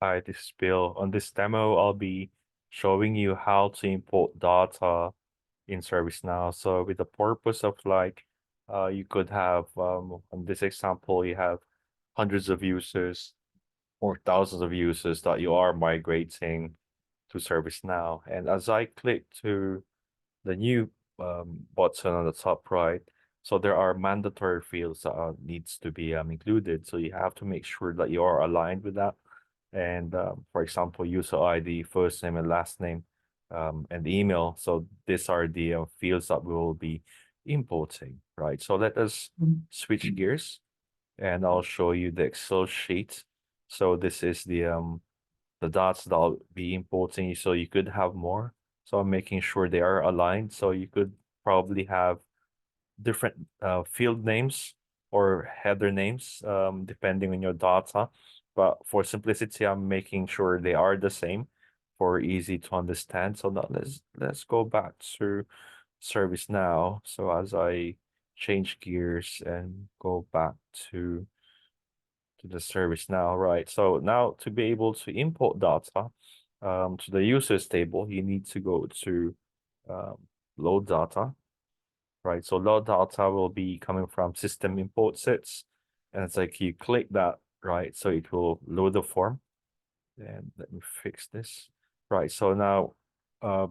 Hi, this is Bill. On this demo, I'll be showing you how to import data in ServiceNow. So with the purpose of you could have, on this example, you have hundreds of users or thousands of users that you are migrating to ServiceNow. And as I click to the new button on the top right, so there are mandatory fields that needs to be included. So you have to make sure that you are aligned with that. And for example, user ID, first name and last name, and email. So these are the fields that we will be importing, right? So let us switch gears and I'll show you the Excel sheet. So this is the dots that I'll be importing. So you could have more. So I'm making sure they are aligned. So you could probably have different field names or header names, depending on your data. But for simplicity, I'm making sure they are the same for easy to understand. So now let's go back to ServiceNow. So as I change gears and go back to the ServiceNow, right? So now to be able to import data to the users table, you need to go to load data, right? So load data will be coming from system import sets. And it's like you click that, right? So it will load the form. And let me fix this. Right, so now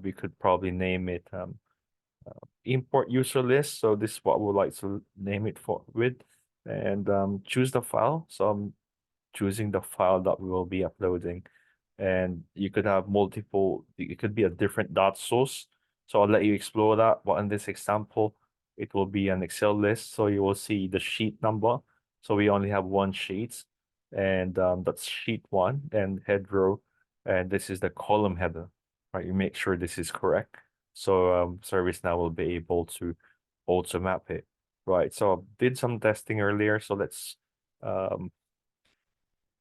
we could probably name it import user list. So this is what we would like to name it with. And choose the file. So I'm choosing the file that we will be uploading. And you could have multiple, it could be a different dot source. So I'll let you explore that. But in this example, it will be an Excel list. So you will see the sheet number. So we only have one sheet, and that's sheet one and head row. And this is the column header, right? You make sure this is correct. So ServiceNow will be able to also map it, right? So I did some testing earlier. So let's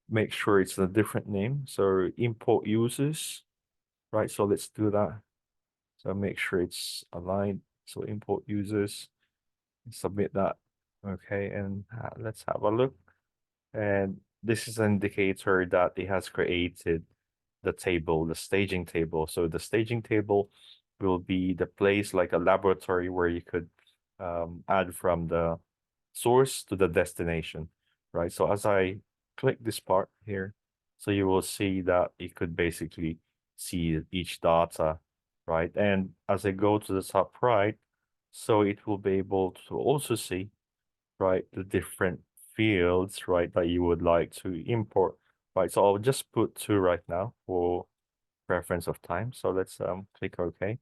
make sure it's a different name. So import users, right? So let's do that. So make sure it's aligned. So import users, submit that. Okay, and let's have a look. And this is an indicator that it has created the table, the staging table. So the staging table will be the place like a laboratory where you could add from the source to the destination, right? So as I click this part here, so you will see that you could basically see each data, right? And as I go to the top right, so it will be able to also see, right, the different fields, right, that you would like to import, right? So I'll just put 2 right now for reference of time. So let's click OK.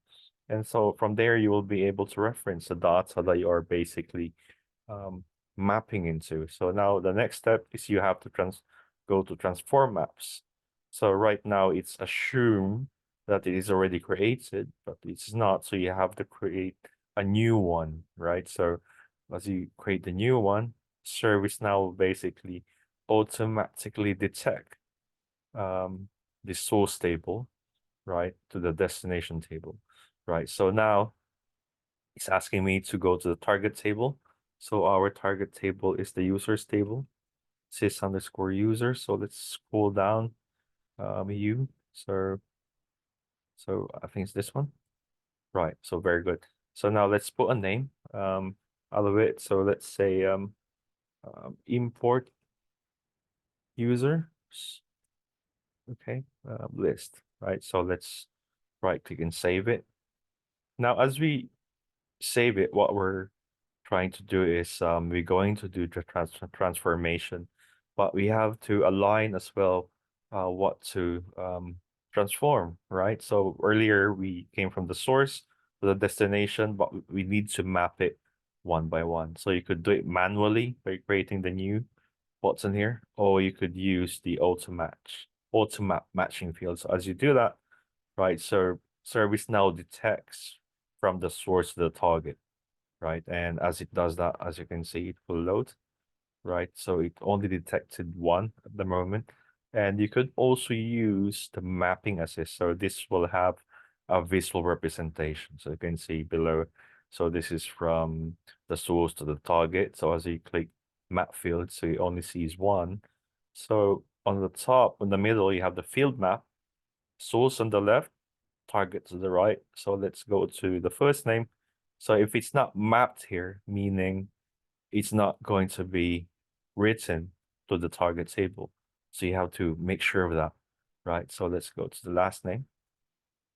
And so from there, you will be able to reference the data that you are basically mapping into. So now the next step is you have to go to transform maps. So right now it's assumed that it is already created, but it's not. So you have to create a new one, right? So as you create the new one, ServiceNow will basically automatically detect the source table, right, to the destination table, right? So now it's asking me to go to the target table. So our target table is the users table, sys underscore user. So let's scroll down, U. So I think it's this one, right? So very good. So now let's put a name out of it. So let's say import users. Okay, list, right? So let's right click and save it. Now, as we save it, what we're trying to do is we're going to do the transformation, but we have to align as well what to transform, right? So earlier we came from the source to the destination, but we need to map it one by one. So you could do it manually by creating the new button here, or you could use the auto matching field. So as you do that, right, so ServiceNow detects from the source to the target, right? And as it does that, as you can see, it will load, right? So it only detected one at the moment. And you could also use the mapping assist. So this will have a visual representation. So you can see below. So this is from the source to the target. So as you click map field, so it only sees one. So on the top, in the middle, you have the field map, source on the left, target to the right. So let's go to the first name. So if it's not mapped here, meaning it's not going to be written to the target table. So you have to make sure of that, right? So let's go to the last name,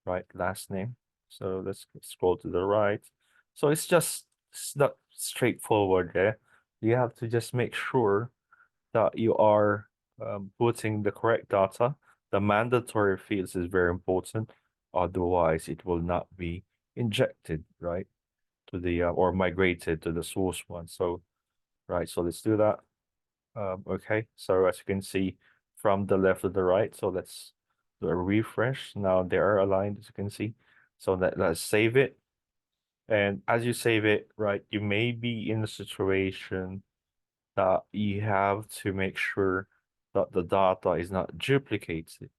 right? Last name. So let's scroll to the right. So it's not straightforward there. You have to just make sure that you are putting the correct data. The mandatory fields is very important. Otherwise, it will not be injected, right, to the or migrated to the source one. So, right, so let's do that. Okay, so as you can see from the left to the right, so let's do a refresh. Now they are aligned, as you can see. So let's save it. And as you save it, right, you may be in a situation that you have to make sure that the data is not duplicated,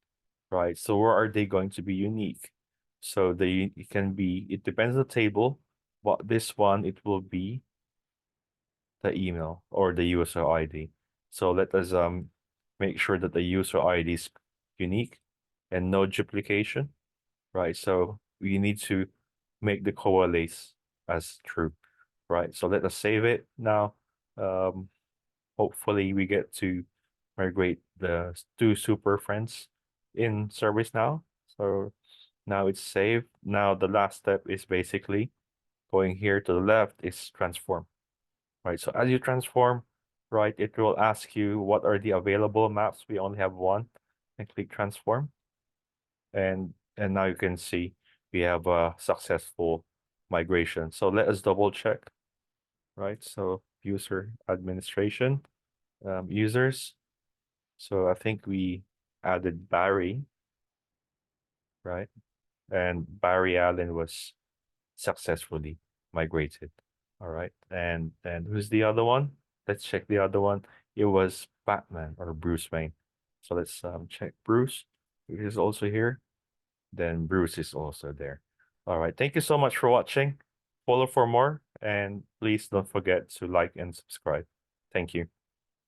right? So where are they going to be unique? So it can be, it depends on the table, but this one, it will be the email or the user ID. So let us make sure that the user ID is unique and no duplication, right? So we need to make the coalesce as true, right? So let us save it now. Hopefully we get to migrate the two super friends in ServiceNow. So now it's saved. Now the last step is basically going here to the left is transform, right? So as you transform, right, it will ask you what are the available maps. We only have one, and click transform. And now you can see we have a successful migration. So let us double check, right? So user administration, users. So I think we added Barry, right? And Barry Allen was successfully migrated. All right. And then who's the other one? Let's check the other one. It was Batman or Bruce Wayne. So let's check Bruce, who is also here. Then Bruce is also there. All right. Thank you so much for watching. Follow for more, and please don't forget to like and subscribe. Thank you.